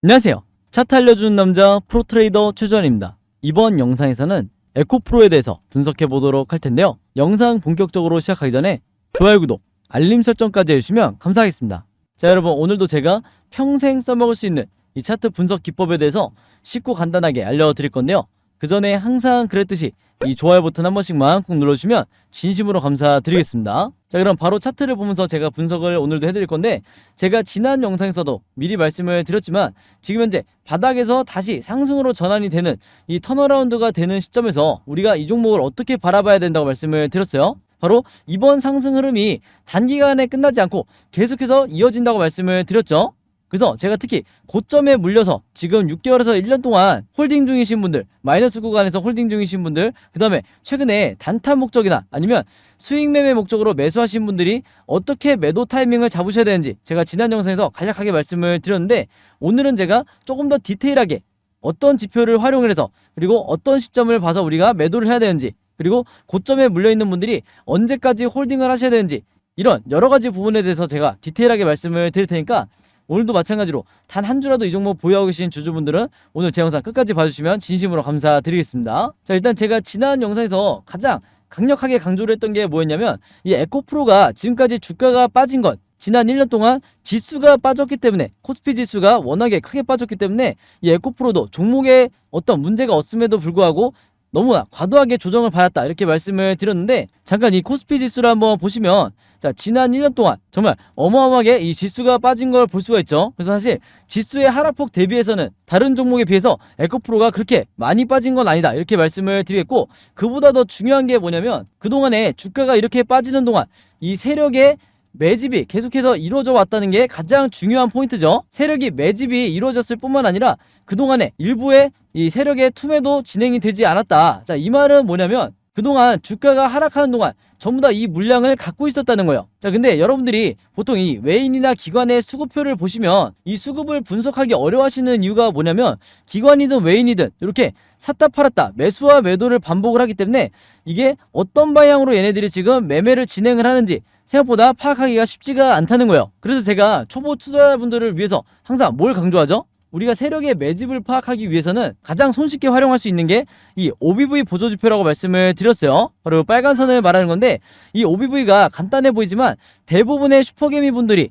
안녕하세요. 차트 알려주는 남자 프로트레이더 최주환입니다. 이번 영상에서는 에코프로에 대해서 분석해 보도록 할 텐데요. 영상 본격적으로 시작하기 전에 좋아요, 구독, 알림 설정까지 해주시면 감사하겠습니다. 자, 여러분, 오늘도 제가 평생 써먹을 수 있는 이 차트 분석 기법에 대해서 쉽고 간단하게 알려드릴 건데요. 그 전에 항상 그랬듯이 이 좋아요 버튼 한 번씩만 꼭 눌러주시면 진심으로 감사드리겠습니다. 자, 그럼 바로 차트를 보면서 제가 분석을 오늘도 해드릴 건데, 제가 지난 영상에서도 미리 말씀을 드렸지만 지금 현재 바닥에서 다시 상승으로 전환이 되는 이 턴어라운드가 되는 시점에서 우리가 이 종목을 어떻게 바라봐야 된다고 말씀을 드렸어요. 바로 이번 상승 흐름이 단기간에 끝나지 않고 계속해서 이어진다고 말씀을 드렸죠. 그래서 제가 특히 고점에 물려서 지금 6개월에서 1년 동안 홀딩 중이신 분들, 마이너스 구간에서 홀딩 중이신 분들, 그 다음에 최근에 단타 목적이나 아니면 수익 매매 목적으로 매수하신 분들이 어떻게 매도 타이밍을 잡으셔야 되는지 제가 지난 영상에서 간략하게 말씀을 드렸는데, 오늘은 제가 조금 더 디테일하게 어떤 지표를 활용을 해서, 그리고 어떤 시점을 봐서 우리가 매도를 해야 되는지, 그리고 고점에 물려있는 분들이 언제까지 홀딩을 하셔야 되는지, 이런 여러가지 부분에 대해서 제가 디테일하게 말씀을 드릴 테니까 오늘도 마찬가지로 단 한 주라도 이 종목 보유하고 계신 주주분들은 오늘 제 영상 끝까지 봐주시면 진심으로 감사드리겠습니다. 자, 일단 제가 지난 영상에서 가장 강력하게 강조를 했던 게 뭐였냐면, 이 에코프로가 지금까지 주가가 빠진 건 지난 1년 동안 지수가 빠졌기 때문에, 코스피 지수가 워낙에 크게 빠졌기 때문에 이 에코프로도 종목에 어떤 문제가 없음에도 불구하고 너무나 과도하게 조정을 받았다, 이렇게 말씀을 드렸는데, 잠깐 이 코스피 지수를 한번 보시면, 자, 지난 1년 동안 정말 어마어마하게 이 지수가 빠진 걸 볼 수가 있죠. 그래서 사실 지수의 하락폭 대비해서는 다른 종목에 비해서 에코프로가 그렇게 많이 빠진 건 아니다, 이렇게 말씀을 드리겠고, 그보다 더 중요한 게 뭐냐면, 그동안에 주가가 이렇게 빠지는 동안 이 세력의 매집이 계속해서 이루어져 왔다는 게 가장 중요한 포인트죠. 세력이 매집이 이루어졌을 뿐만 아니라 그동안에 일부의 이 세력의 투매도 진행이 되지 않았다. 자, 이 말은 뭐냐면, 그동안 주가가 하락하는 동안 전부 다 이 물량을 갖고 있었다는 거예요. 자, 근데 여러분들이 보통 이 외인이나 기관의 수급표를 보시면 이 수급을 분석하기 어려워하시는 이유가 뭐냐면, 기관이든 외인이든 이렇게 샀다 팔았다 매수와 매도를 반복을 하기 때문에 이게 어떤 방향으로 얘네들이 지금 매매를 진행을 하는지 생각보다 파악하기가 쉽지가 않다는 거예요. 그래서 제가 초보 투자자분들을 위해서 항상 뭘 강조하죠? 우리가 세력의 매집을 파악하기 위해서는 가장 손쉽게 활용할 수 있는 게 이 OBV 보조지표라고 말씀을 드렸어요. 바로 빨간 선을 말하는 건데, 이 OBV가 간단해 보이지만 대부분의 슈퍼개미 분들이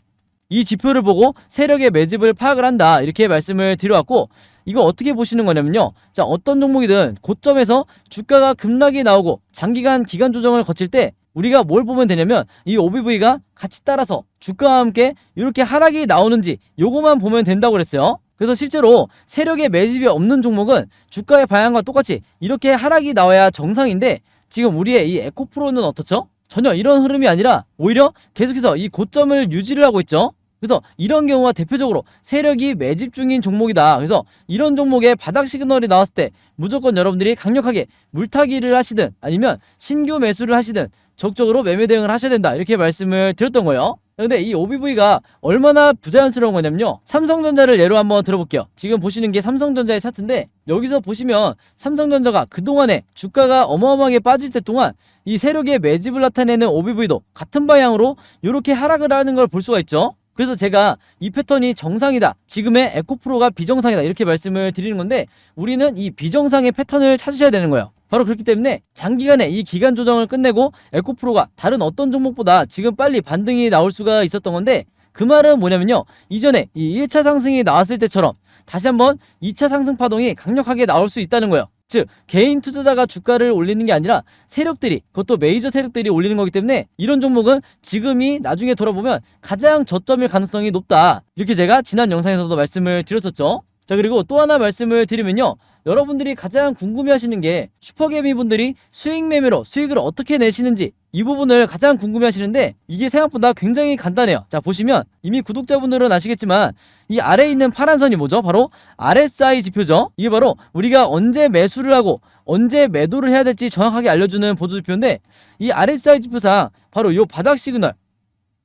이 지표를 보고 세력의 매집을 파악을 한다, 이렇게 말씀을 드려왔고, 이거 어떻게 보시는 거냐면요. 자, 어떤 종목이든 고점에서 주가가 급락이 나오고 장기간 기간 조정을 거칠 때 우리가 뭘 보면 되냐면, 이 OBV가 같이 따라서 주가와 함께 이렇게 하락이 나오는지 요거만 보면 된다고 그랬어요. 그래서 실제로 세력의 매집이 없는 종목은 주가의 방향과 똑같이 이렇게 하락이 나와야 정상인데, 지금 우리의 이 에코프로는 어떻죠? 전혀 이런 흐름이 아니라 오히려 계속해서 이 고점을 유지를 하고 있죠. 그래서 이런 경우가 대표적으로 세력이 매집 중인 종목이다. 그래서 이런 종목에 바닥 시그널이 나왔을 때 무조건 여러분들이 강력하게 물타기를 하시든 아니면 신규 매수를 하시든 적극적으로 매매 대응을 하셔야 된다, 이렇게 말씀을 드렸던 거예요. 근데 이 OBV가 얼마나 부자연스러운 거냐면요, 삼성전자를 예로 한번 들어볼게요. 지금 보시는 게 삼성전자의 차트인데, 여기서 보시면 삼성전자가 그동안에 주가가 어마어마하게 빠질 때 동안 이 세력의 매집을 나타내는 OBV도 같은 방향으로 이렇게 하락을 하는 걸 볼 수가 있죠. 그래서 제가 이 패턴이 정상이다, 지금의 에코프로가 비정상이다, 이렇게 말씀을 드리는 건데, 우리는 이 비정상의 패턴을 찾으셔야 되는 거예요. 바로 그렇기 때문에 장기간에 이 기간 조정을 끝내고 에코프로가 다른 어떤 종목보다 지금 빨리 반등이 나올 수가 있었던 건데, 그 말은 뭐냐면요, 이전에 이 1차 상승이 나왔을 때처럼 다시 한번 2차 상승 파동이 강력하게 나올 수 있다는 거예요. 즉, 개인 투자자가 주가를 올리는 게 아니라 세력들이, 그것도 메이저 세력들이 올리는 거기 때문에 이런 종목은 지금이 나중에 돌아보면 가장 저점일 가능성이 높다, 이렇게 제가 지난 영상에서도 말씀을 드렸었죠. 자, 그리고 또 하나 말씀을 드리면요, 여러분들이 가장 궁금해하시는 게 슈퍼개미 분들이 수익 매매로 수익을 어떻게 내시는지, 이 부분을 가장 궁금해하시는데 이게 생각보다 굉장히 간단해요. 자, 보시면 이미 구독자분들은 아시겠지만 이 아래에 있는 파란 선이 뭐죠? 바로 RSI 지표죠. 이게 바로 우리가 언제 매수를 하고 언제 매도를 해야 될지 정확하게 알려주는 보조지표인데, 이 RSI 지표상 바로 이 바닥 시그널,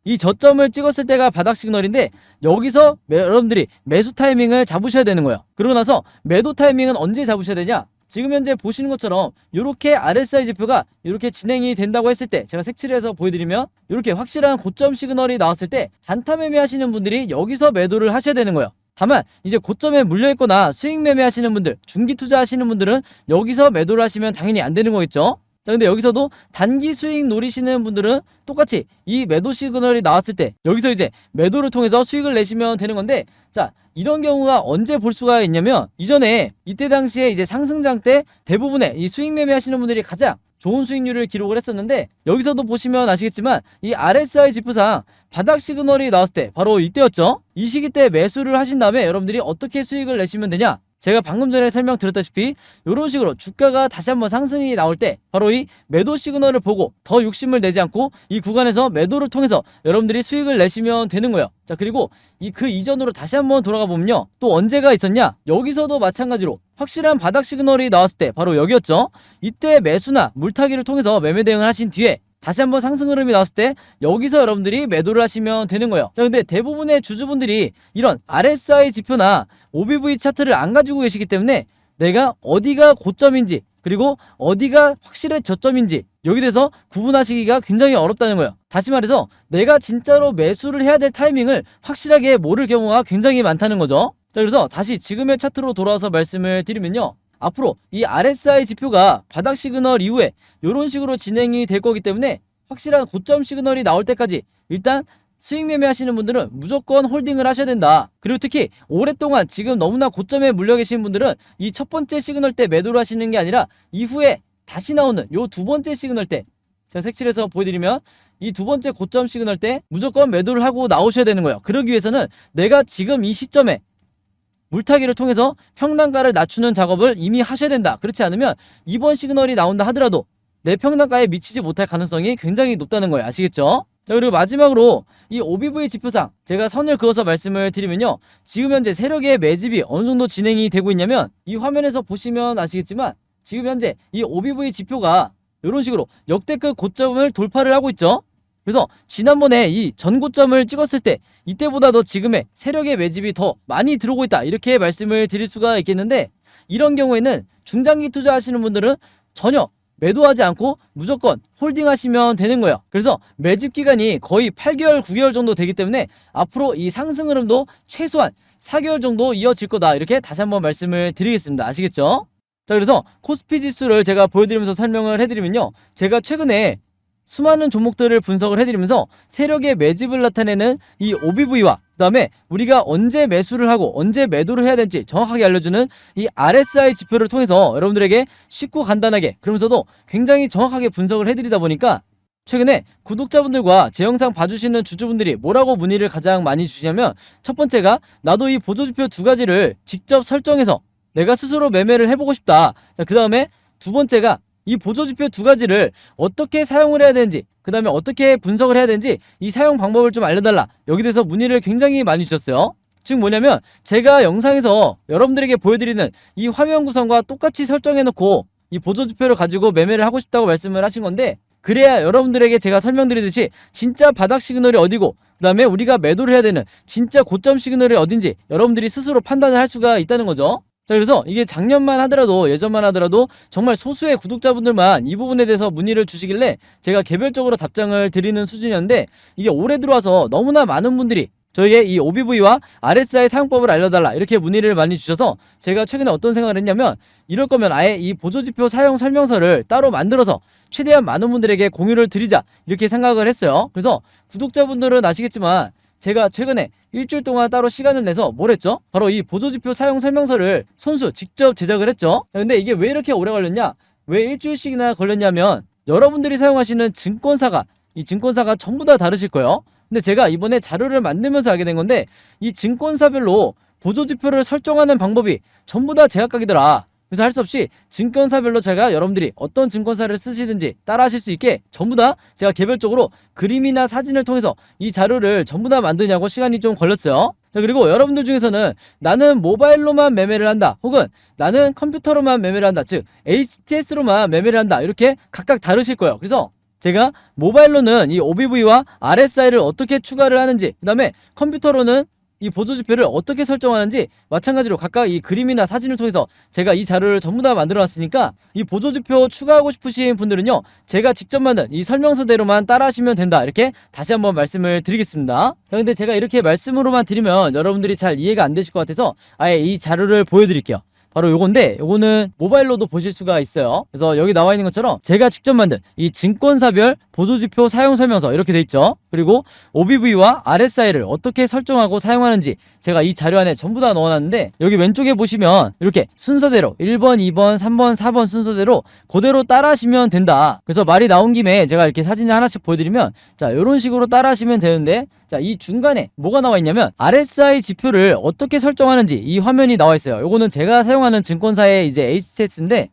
이 저점을 찍었을 때가 바닥 시그널인데, 여기서 여러분들이 매수 타이밍을 잡으셔야 되는 거예요. 그러고 나서 매도 타이밍은 언제 잡으셔야 되냐? 지금 현재 보시는 것처럼 이렇게 RSI 지표가 이렇게 진행이 된다고 했을 때, 제가 색칠을 해서 보여드리면 이렇게 확실한 고점 시그널이 나왔을 때 단타 매매 하시는 분들이 여기서 매도를 하셔야 되는 거예요. 다만 이제 고점에 물려있거나 수익 매매하시는 분들, 중기 투자하시는 분들은 여기서 매도를 하시면 당연히 안 되는 거겠죠. 자, 근데 여기서도 단기 수익 노리시는 분들은 똑같이 이 매도 시그널이 나왔을 때 여기서 이제 매도를 통해서 수익을 내시면 되는 건데, 자, 이런 경우가 언제 볼 수가 있냐면, 이전에 이때 당시에 이제 상승장 때 대부분의 이 수익 매매하시는 분들이 가장 좋은 수익률을 기록을 했었는데, 여기서도 보시면 아시겠지만 이 RSI 지표상 바닥 시그널이 나왔을 때 바로 이때였죠. 이 시기 때 매수를 하신 다음에 여러분들이 어떻게 수익을 내시면 되냐, 제가 방금 전에 설명드렸다시피 이런 식으로 주가가 다시 한번 상승이 나올 때 바로 이 매도 시그널을 보고 더 욕심을 내지 않고 이 구간에서 매도를 통해서 여러분들이 수익을 내시면 되는 거예요. 자, 그리고 그 이전으로 다시 한번 돌아가 보면요, 또 언제가 있었냐, 여기서도 마찬가지로 확실한 바닥 시그널이 나왔을 때 바로 여기였죠. 이때 매수나 물타기를 통해서 매매 대응을 하신 뒤에 다시 한번 상승 흐름이 나왔을 때 여기서 여러분들이 매도를 하시면 되는 거예요. 자, 근데 대부분의 주주분들이 이런 RSI 지표나 OBV 차트를 안 가지고 계시기 때문에 내가 어디가 고점인지 그리고 어디가 확실히 저점인지 여기 대해서 구분하시기가 굉장히 어렵다는 거예요. 다시 말해서 내가 진짜로 매수를 해야 될 타이밍을 확실하게 모를 경우가 굉장히 많다는 거죠. 자, 그래서 다시 지금의 차트로 돌아와서 말씀을 드리면요, 앞으로 이 RSI 지표가 바닥 시그널 이후에 이런 식으로 진행이 될 거기 때문에 확실한 고점 시그널이 나올 때까지 일단 수익 매매하시는 분들은 무조건 홀딩을 하셔야 된다. 그리고 특히 오랫동안 지금 너무나 고점에 물려 계신 분들은 이 첫 번째 시그널 때 매도를 하시는 게 아니라 이후에 다시 나오는 요 두 번째 시그널 때, 제가 색칠해서 보여드리면 이 두 번째 고점 시그널 때 무조건 매도를 하고 나오셔야 되는 거예요. 그러기 위해서는 내가 지금 이 시점에 물타기를 통해서 평단가를 낮추는 작업을 이미 하셔야 된다. 그렇지 않으면 이번 시그널이 나온다 하더라도 내 평단가에 미치지 못할 가능성이 굉장히 높다는 거예요. 아시겠죠? 자, 그리고 마지막으로 이 OBV 지표상 제가 선을 그어서 말씀을 드리면요, 지금 현재 세력의 매집이 어느 정도 진행이 되고 있냐면, 이 화면에서 보시면 아시겠지만 지금 현재 이 OBV 지표가 이런 식으로 역대급 고점을 돌파를 하고 있죠. 그래서 지난번에 이 전고점을 찍었을 때 이때보다도 지금의 세력의 매집이 더 많이 들어오고 있다, 이렇게 말씀을 드릴 수가 있겠는데, 이런 경우에는 중장기 투자하시는 분들은 전혀 매도하지 않고 무조건 홀딩하시면 되는 거예요. 그래서 매집 기간이 거의 8개월, 9개월 정도 되기 때문에 앞으로 이 상승 흐름도 최소한 4개월 정도 이어질 거다, 이렇게 다시 한번 말씀을 드리겠습니다. 아시겠죠? 자, 그래서 코스피 지수를 제가 보여드리면서 설명을 해드리면요, 제가 최근에 수많은 종목들을 분석을 해드리면서 세력의 매집을 나타내는 이 OBV와 그 다음에 우리가 언제 매수를 하고 언제 매도를 해야 될지 정확하게 알려주는 이 RSI 지표를 통해서 여러분들에게 쉽고 간단하게, 그러면서도 굉장히 정확하게 분석을 해드리다 보니까 최근에 구독자분들과 제 영상 봐주시는 주주분들이 뭐라고 문의를 가장 많이 주시냐면, 첫 번째가 나도 이 보조지표 두 가지를 직접 설정해서 내가 스스로 매매를 해보고 싶다. 그 다음에 두 번째가 이 보조지표 두 가지를 어떻게 사용을 해야 되는지, 그 다음에 어떻게 분석을 해야 되는지 이 사용 방법을 좀 알려달라, 여기 대해서 문의를 굉장히 많이 주셨어요. 즉 뭐냐면, 제가 영상에서 여러분들에게 보여드리는 이 화면 구성과 똑같이 설정해놓고 이 보조지표를 가지고 매매를 하고 싶다고 말씀을 하신 건데, 그래야 여러분들에게 제가 설명드리듯이 진짜 바닥 시그널이 어디고 그 다음에 우리가 매도를 해야 되는 진짜 고점 시그널이 어딘지 여러분들이 스스로 판단을 할 수가 있다는 거죠. 자, 그래서 이게 작년만 하더라도, 예전만 하더라도 정말 소수의 구독자분들만 이 부분에 대해서 문의를 주시길래 제가 개별적으로 답장을 드리는 수준이었는데, 이게 올해 들어와서 너무나 많은 분들이 저에게 이 OBV와 RSI 사용법을 알려달라, 이렇게 문의를 많이 주셔서 제가 최근에 어떤 생각을 했냐면, 이럴 거면 아예 이 보조지표 사용 설명서를 따로 만들어서 최대한 많은 분들에게 공유를 드리자, 이렇게 생각을 했어요. 그래서 구독자분들은 아시겠지만 제가 최근에 일주일 동안 따로 시간을 내서 뭘 했죠? 바로 이 보조지표 사용 설명서를 손수 직접 제작을 했죠. 근데 이게 왜 이렇게 오래 걸렸냐, 왜 일주일씩이나 걸렸냐면, 여러분들이 사용하시는 이 증권사가 전부 다 다르실 거예요. 근데 제가 이번에 자료를 만들면서 알게 된 건데, 이 증권사별로 보조지표를 설정하는 방법이 전부 다 제각각이더라. 그래서 할 수 없이 증권사별로 제가 여러분들이 어떤 증권사를 쓰시든지 따라 하실 수 있게 전부 다 제가 개별적으로 그림이나 사진을 통해서 이 자료를 전부 다 만드냐고 시간이 좀 걸렸어요. 자, 그리고 여러분들 중에서는 나는 모바일로만 매매를 한다, 혹은 나는 컴퓨터로만 매매를 한다, 즉 HTS로만 매매를 한다, 이렇게 각각 다르실 거예요. 그래서 제가 모바일로는 이 OBV와 RSI를 어떻게 추가를 하는지, 그 다음에 컴퓨터로는 이 보조지표를 어떻게 설정하는지 마찬가지로 각각 이 그림이나 사진을 통해서 제가 이 자료를 전부 다 만들어 놨으니까 이 보조지표 추가하고 싶으신 분들은요, 제가 직접 만든 이 설명서대로만 따라하시면 된다, 이렇게 다시 한번 말씀을 드리겠습니다. 자, 근데 제가 이렇게 말씀으로만 드리면 여러분들이 잘 이해가 안 되실 것 같아서 아예 이 자료를 보여드릴게요. 바로 요건데, 요거는 모바일로도 보실 수가 있어요. 그래서 여기 나와 있는 것처럼 제가 직접 만든 이 증권사별 보조지표 사용 설명서 이렇게 돼 있죠. 그리고 OBV와 RSI를 어떻게 설정하고 사용하는지 제가 이 자료 안에 전부 다 넣어놨는데, 여기 왼쪽에 보시면 이렇게 순서대로 1번, 2번, 3번, 4번 순서대로 그대로 따라하시면 된다. 그래서 말이 나온 김에 제가 이렇게 사진을 하나씩 보여드리면, 자, 이런 식으로 따라하시면 되는데, 자, 이 중간에 뭐가 나와 있냐면 RSI 지표를 어떻게 설정하는지 이 화면이 나와 있어요. 요거는 제가 사용하는 증권사의 이제 HTS인데,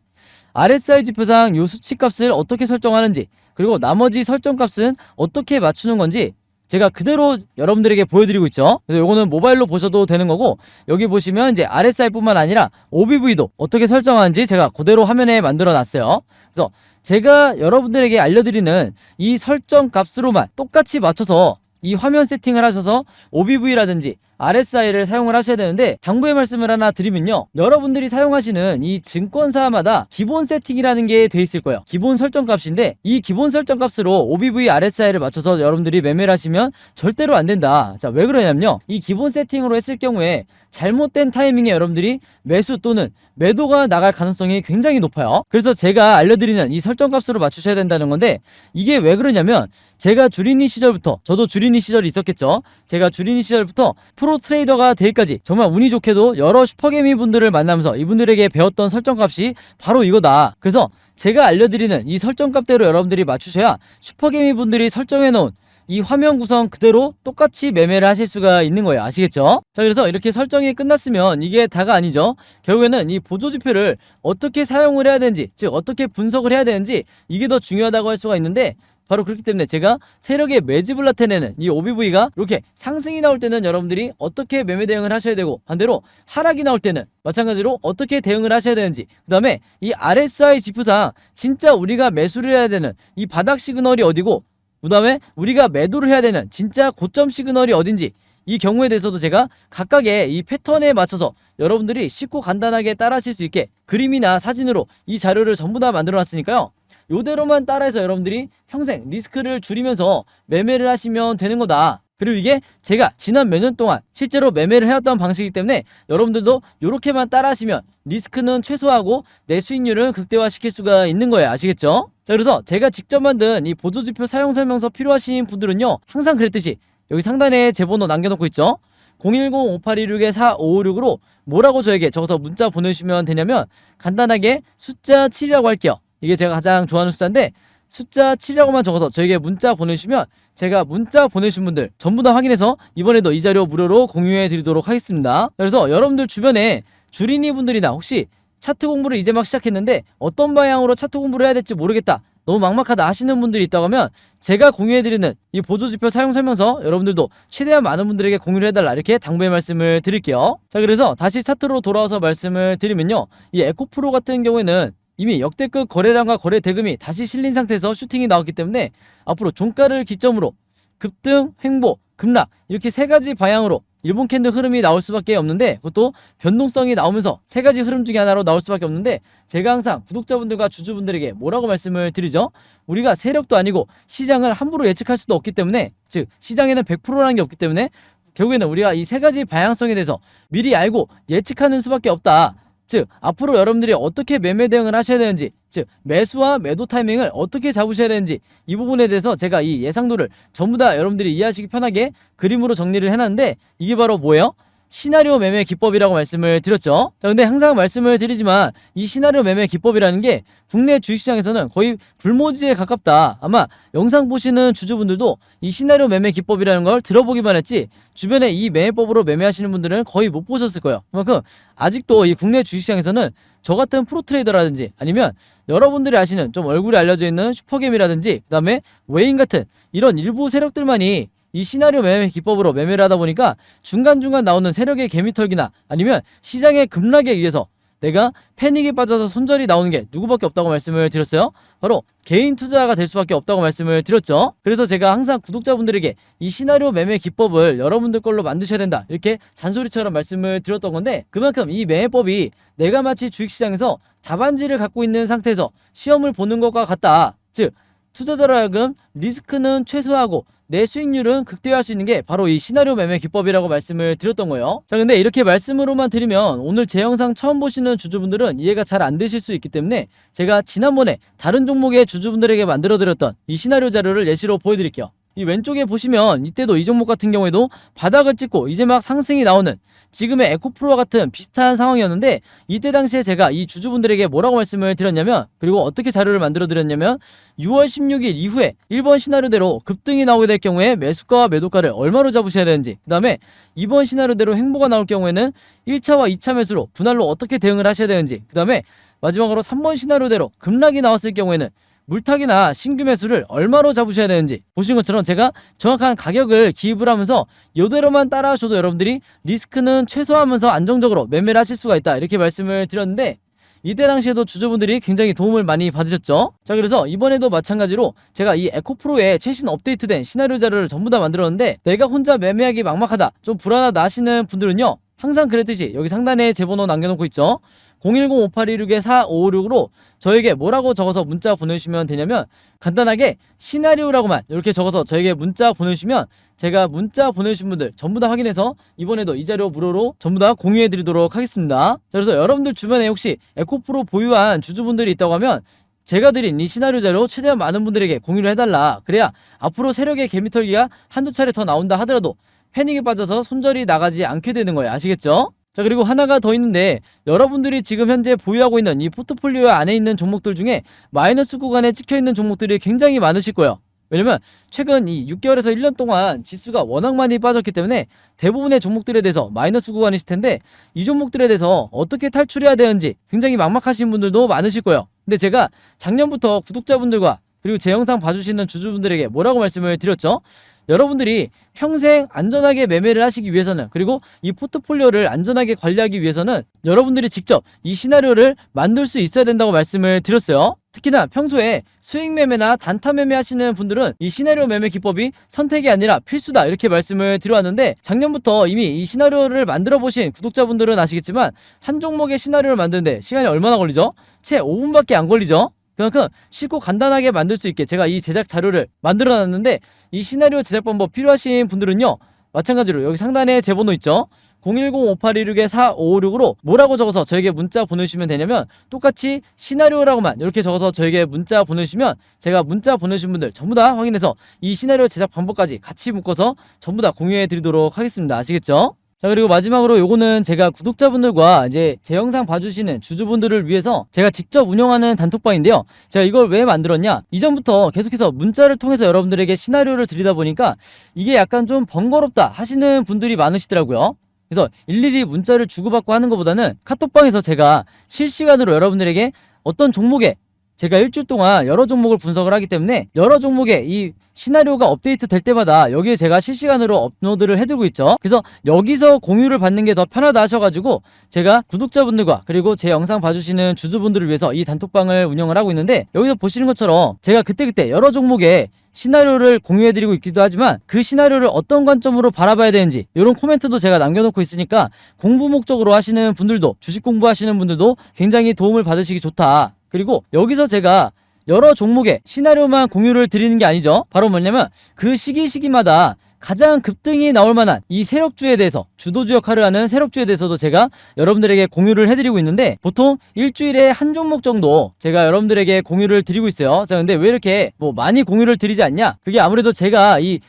RSI 지표상 요 수치값을 어떻게 설정하는지, 그리고 나머지 설정값은 어떻게 맞추는 건지 제가 그대로 여러분들에게 보여드리고 있죠. 그래서 요거는 모바일로 보셔도 되는 거고, 여기 보시면 이제 RSI 뿐만 아니라 OBV도 어떻게 설정하는지 제가 그대로 화면에 만들어 놨어요. 그래서 제가 여러분들에게 알려드리는 이 설정 값으로만 똑같이 맞춰서 이 화면 세팅을 하셔서 OBV라든지 RSI를 사용을 하셔야 되는데, 당부의 말씀을 하나 드리면요, 여러분들이 사용하시는 이 증권사마다 기본 세팅이라는 게 돼 있을 거예요. 기본 설정 값인데, 이 기본 설정 값으로 OBV, RSI를 맞춰서 여러분들이 매매를 하시면 절대로 안 된다. 자, 왜 그러냐면요, 이 기본 세팅으로 했을 경우에 잘못된 타이밍에 여러분들이 매수 또는 매도가 나갈 가능성이 굉장히 높아요. 그래서 제가 알려드리는 이 설정 값으로 맞추셔야 된다는 건데, 이게 왜 그러냐면, 제가 주린이 시절부터, 저도 주린이 시절이 있었겠죠. 제가 주린이 시절부터 프로 트레이더가 되기까지 정말 운이 좋게도 여러 슈퍼개미 분들을 만나면서 이분들에게 배웠던 설정값이 바로 이거다. 그래서 제가 알려드리는 이 설정값대로 여러분들이 맞추셔야 슈퍼개미 분들이 설정해놓은 이 화면 구성 그대로 똑같이 매매를 하실 수가 있는 거예요. 아시겠죠? 자, 그래서 이렇게 설정이 끝났으면 이게 다가 아니죠. 결국에는 이 보조지표를 어떻게 사용을 해야 되는지, 즉 어떻게 분석을 해야 되는지, 이게 더 중요하다고 할 수가 있는데, 바로 그렇기 때문에 제가 세력의 매집을 나타내는 이 OBV가 이렇게 상승이 나올 때는 여러분들이 어떻게 매매 대응을 하셔야 되고, 반대로 하락이 나올 때는 마찬가지로 어떻게 대응을 하셔야 되는지, 그 다음에 이 RSI 지표상 진짜 우리가 매수를 해야 되는 이 바닥 시그널이 어디고, 그 다음에 우리가 매도를 해야 되는 진짜 고점 시그널이 어딘지, 이 경우에 대해서도 제가 각각의 이 패턴에 맞춰서 여러분들이 쉽고 간단하게 따라하실 수 있게 그림이나 사진으로 이 자료를 전부 다 만들어 놨으니까요, 요대로만 따라해서 여러분들이 평생 리스크를 줄이면서 매매를 하시면 되는 거다. 그리고 이게 제가 지난 몇 년 동안 실제로 매매를 해왔던 방식이기 때문에 여러분들도 요렇게만 따라하시면 리스크는 최소화하고 내 수익률은 극대화시킬 수가 있는 거예요. 아시겠죠? 자, 그래서 제가 직접 만든 이 보조지표 사용 설명서 필요하신 분들은요, 항상 그랬듯이 여기 상단에 제 번호 남겨놓고 있죠. 010-5826-4556으로 뭐라고 저에게 적어서 문자 보내주시면 되냐면, 간단하게 숫자 7이라고 할게요. 이게 제가 가장 좋아하는 숫자인데, 숫자 7이라고만 적어서 저에게 문자 보내주시면 제가 문자 보내주신 분들 전부 다 확인해서 이번에도 이 자료 무료로 공유해 드리도록 하겠습니다. 그래서 여러분들 주변에 주린이 분들이나 혹시 차트 공부를 이제 막 시작했는데 어떤 방향으로 차트 공부를 해야 될지 모르겠다, 너무 막막하다 하시는 분들이 있다고 하면 제가 공유해드리는 이 보조지표 사용 설명서 여러분들도 최대한 많은 분들에게 공유를 해달라, 이렇게 당부의 말씀을 드릴게요. 자, 그래서 다시 차트로 돌아와서 말씀을 드리면요, 이 에코프로 같은 경우에는 이미 역대급 거래량과 거래 대금이 다시 실린 상태에서 슈팅이 나왔기 때문에 앞으로 종가를 기점으로 급등, 횡보, 급락, 이렇게 세 가지 방향으로 일본 캔들 흐름이 나올 수밖에 없는데, 그것도 변동성이 나오면서 세 가지 흐름 중에 하나로 나올 수밖에 없는데, 제가 항상 구독자분들과 주주분들에게 뭐라고 말씀을 드리죠? 우리가 세력도 아니고 시장을 함부로 예측할 수도 없기 때문에, 즉 시장에는 100%라는 게 없기 때문에 결국에는 우리가 이 세 가지 방향성에 대해서 미리 알고 예측하는 수밖에 없다. 즉 앞으로 여러분들이 어떻게 매매 대응을 하셔야 되는지, 즉 매수와 매도 타이밍을 어떻게 잡으셔야 되는지, 이 부분에 대해서 제가 이 예상도를 전부 다 여러분들이 이해하시기 편하게 그림으로 정리를 해놨는데, 이게 바로 뭐예요? 시나리오 매매 기법이라고 말씀을 드렸죠. 자, 근데 항상 말씀을 드리지만 이 시나리오 매매 기법이라는 게 국내 주식시장에서는 거의 불모지에 가깝다. 아마 영상 보시는 주주분들도 이 시나리오 매매 기법이라는 걸 들어보기만 했지 주변에 이 매매법으로 매매하시는 분들은 거의 못 보셨을 거예요. 그만큼 아직도 이 국내 주식시장에서는 저 같은 프로트레이더라든지 아니면 여러분들이 아시는 좀 얼굴이 알려져 있는 슈퍼겜이라든지 그 다음에 웨인 같은 이런 일부 세력들만이 이 시나리오 매매 기법으로 매매를 하다 보니까 중간중간 나오는 세력의 개미털기나 아니면 시장의 급락에 의해서 내가 패닉에 빠져서 손절이 나오는 게 누구밖에 없다고 말씀을 드렸어요? 바로 개인 투자가 될 수밖에 없다고 말씀을 드렸죠. 그래서 제가 항상 구독자분들에게 이 시나리오 매매 기법을 여러분들 걸로 만드셔야 된다 이렇게 잔소리처럼 말씀을 드렸던 건데, 그만큼 이 매매법이 내가 마치 주식시장에서 답안지를 갖고 있는 상태에서 시험을 보는 것과 같다. 즉 투자자로 하여금 리스크는 최소화하고 내 수익률은 극대화할 수 있는 게 바로 이 시나리오 매매 기법이라고 말씀을 드렸던 거예요. 자, 근데 이렇게 말씀으로만 드리면 오늘 제 영상 처음 보시는 주주분들은 이해가 잘 안 되실 수 있기 때문에 제가 지난번에 다른 종목의 주주분들에게 만들어 드렸던 이 시나리오 자료를 예시로 보여드릴게요. 이 왼쪽에 보시면 이때도 이 종목 같은 경우에도 바닥을 찍고 이제 막 상승이 나오는 지금의 에코프로와 같은 비슷한 상황이었는데, 이때 당시에 제가 이 주주분들에게 뭐라고 말씀을 드렸냐면, 그리고 어떻게 자료를 만들어 드렸냐면 6월 16일 이후에 1번 시나리오대로 급등이 나오게 될 경우에 매수가와 매도가를 얼마로 잡으셔야 되는지, 그 다음에 2번 시나리오대로 횡보가 나올 경우에는 1차와 2차 매수로 분할로 어떻게 대응을 하셔야 되는지, 그 다음에 마지막으로 3번 시나리오대로 급락이 나왔을 경우에는 물타기나 신규 매수를 얼마로 잡으셔야 되는지, 보시는 것처럼 제가 정확한 가격을 기입을 하면서 이대로만 따라하셔도 여러분들이 리스크는 최소화하면서 안정적으로 매매를 하실 수가 있다 이렇게 말씀을 드렸는데, 이때 당시에도 주주분들이 굉장히 도움을 많이 받으셨죠. 자, 그래서 이번에도 마찬가지로 제가 이 에코프로의 최신 업데이트된 시나리오 자료를 전부 다 만들었는데, 내가 혼자 매매하기 막막하다, 좀 불안하다 하시는 분들은요, 항상 그랬듯이 여기 상단에 제 번호 남겨놓고 있죠. 010-5816-4556으로 저에게 뭐라고 적어서 문자 보내주시면 되냐면, 간단하게 시나리오라고만 이렇게 적어서 저에게 문자 보내주시면 제가 문자 보내주신 분들 전부 다 확인해서 이번에도 이 자료 무료로 전부 다 공유해 드리도록 하겠습니다. 자, 그래서 여러분들 주변에 혹시 에코프로 보유한 주주분들이 있다고 하면 제가 드린 이 시나리오 자료 최대한 많은 분들에게 공유를 해달라. 그래야 앞으로 세력의 개미털기가 한두 차례 더 나온다 하더라도 패닉에 빠져서 손절이 나가지 않게 되는 거예요. 아시겠죠? 자, 그리고 하나가 더 있는데, 여러분들이 지금 현재 보유하고 있는 이 포트폴리오 안에 있는 종목들 중에 마이너스 구간에 찍혀있는 종목들이 굉장히 많으실 거예요. 왜냐면 최근 이 6개월에서 1년 동안 지수가 워낙 많이 빠졌기 때문에 대부분의 종목들에 대해서 마이너스 구간이실 텐데, 이 종목들에 대해서 어떻게 탈출해야 되는지 굉장히 막막하신 분들도 많으실 거예요. 근데 제가 작년부터 구독자분들과 그리고 제 영상 봐주시는 주주분들에게 뭐라고 말씀을 드렸죠? 여러분들이 평생 안전하게 매매를 하시기 위해서는, 그리고 이 포트폴리오를 안전하게 관리하기 위해서는 여러분들이 직접 이 시나리오를 만들 수 있어야 된다고 말씀을 드렸어요. 특히나 평소에 수익 매매나 단타 매매 하시는 분들은 이 시나리오 매매 기법이 선택이 아니라 필수다 이렇게 말씀을 드려왔는데, 작년부터 이미 이 시나리오를 만들어 보신 구독자분들은 아시겠지만 한 종목의 시나리오를 만드는데 시간이 얼마나 걸리죠? 채 5분밖에 안 걸리죠? 그만큼 쉽고 간단하게 만들 수 있게 제가 이 제작 자료를 만들어 놨는데, 이 시나리오 제작 방법 필요하신 분들은요, 마찬가지로 여기 상단에 제 번호 있죠? 010-5816-4556으로 뭐라고 적어서 저에게 문자 보내주시면 되냐면, 똑같이 시나리오라고만 이렇게 적어서 저에게 문자 보내주시면 제가 문자 보내주신 분들 전부 다 확인해서 이 시나리오 제작 방법까지 같이 묶어서 전부 다 공유해 드리도록 하겠습니다. 아시겠죠? 자, 그리고 마지막으로 요거는 제가 구독자분들과 이제 제 영상 봐주시는 주주분들을 위해서 제가 직접 운영하는 단톡방인데요. 제가 이걸 왜 만들었냐, 이전부터 계속해서 문자를 통해서 여러분들에게 시나리오를 드리다 보니까 이게 약간 좀 번거롭다 하시는 분들이 많으시더라고요. 그래서 일일이 문자를 주고받고 하는 것보다는 카톡방에서 제가 실시간으로 여러분들에게 어떤 종목에, 제가 일주일 동안 여러 종목을 분석을 하기 때문에 여러 종목의 이 시나리오가 업데이트 될 때마다 여기에 제가 실시간으로 업로드를 해두고 있죠. 그래서 여기서 공유를 받는 게 더 편하다 하셔가지고 제가 구독자분들과 그리고 제 영상 봐주시는 주주분들을 위해서 이 단톡방을 운영을 하고 있는데, 여기서 보시는 것처럼 제가 그때그때 여러 종목의 시나리오를 공유해드리고 있기도 하지만 그 시나리오를 어떤 관점으로 바라봐야 되는지 이런 코멘트도 제가 남겨놓고 있으니까 공부 목적으로 하시는 분들도, 주식 공부하시는 분들도 굉장히 도움을 받으시기 좋다. 그리고 여기서 제가 여러 종목의 시나리오만 공유를 드리는 게 아니죠. 바로 뭐냐면 그 시기마다 가장 급등이 나올 만한 이 세력주에 대해서, 주도주 역할을 하는 세력주에 대해서도 제가 여러분들에게 공유를 해드리고 있는데, 보통 일주일에 한 종목 정도 제가 여러분들에게 공유를 드리고 있어요. 자, 근데 왜 이렇게 뭐 많이 공유를 드리지 않냐? 그게 아무래도 제가 이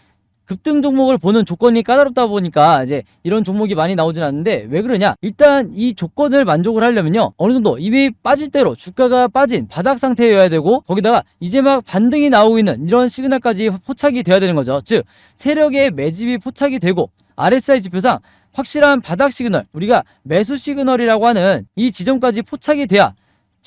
급등 종목을 보는 조건이 까다롭다 보니까 이제 이런 종목이 많이 나오진 않는데, 왜 그러냐, 일단 이 조건을 만족을 하려면요, 어느 정도 이미 빠질 대로 주가가 빠진 바닥 상태여야 되고, 거기다가 이제 막 반등이 나오고 있는 이런 시그널까지 포착이 돼야 되는 거죠. 즉 세력의 매집이 포착이 되고 RSI 지표상 확실한 바닥 시그널, 우리가 매수 시그널이라고 하는 이 지점까지 포착이 돼야,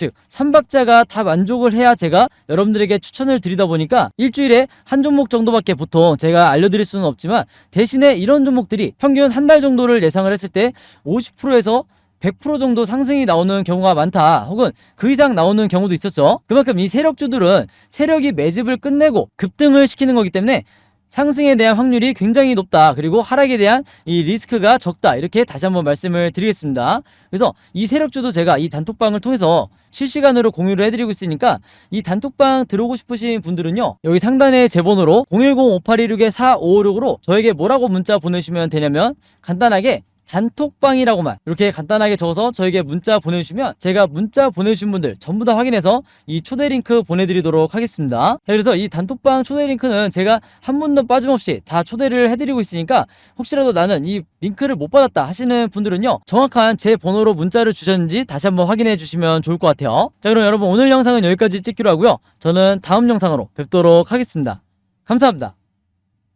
즉 3박자가 다 만족을 해야 제가 여러분들에게 추천을 드리다 보니까 일주일에 한 종목 정도밖에 보통 제가 알려드릴 수는 없지만, 대신에 이런 종목들이 평균 한 달 정도를 예상을 했을 때 50%에서 100% 정도 상승이 나오는 경우가 많다, 혹은 그 이상 나오는 경우도 있었죠. 그만큼 이 세력주들은 세력이 매집을 끝내고 급등을 시키는 거기 때문에 상승에 대한 확률이 굉장히 높다, 그리고 하락에 대한 이 리스크가 적다, 이렇게 다시 한번 말씀을 드리겠습니다. 그래서 이 세력주도 제가 이 단톡방을 통해서 실시간으로 공유를 해드리고 있으니까 이 단톡방 들어오고 싶으신 분들은요, 여기 상단에 제 번호로 010-5826-4556으로 저에게 뭐라고 문자 보내주시면 되냐면, 간단하게 단톡방이라고만 이렇게 간단하게 적어서 저에게 문자 보내주시면 제가 문자 보내주신 분들 전부 다 확인해서 이 초대 링크 보내드리도록 하겠습니다. 그래서 이 단톡방 초대 링크는 제가 한 분도 빠짐없이 다 초대를 해드리고 있으니까, 혹시라도 나는 이 링크를 못 받았다 하시는 분들은요, 정확한 제 번호로 문자를 주셨는지 다시 한번 확인해 주시면 좋을 것 같아요. 자, 그럼 여러분, 오늘 영상은 여기까지 찍기로 하고요, 저는 다음 영상으로 뵙도록 하겠습니다. 감사합니다.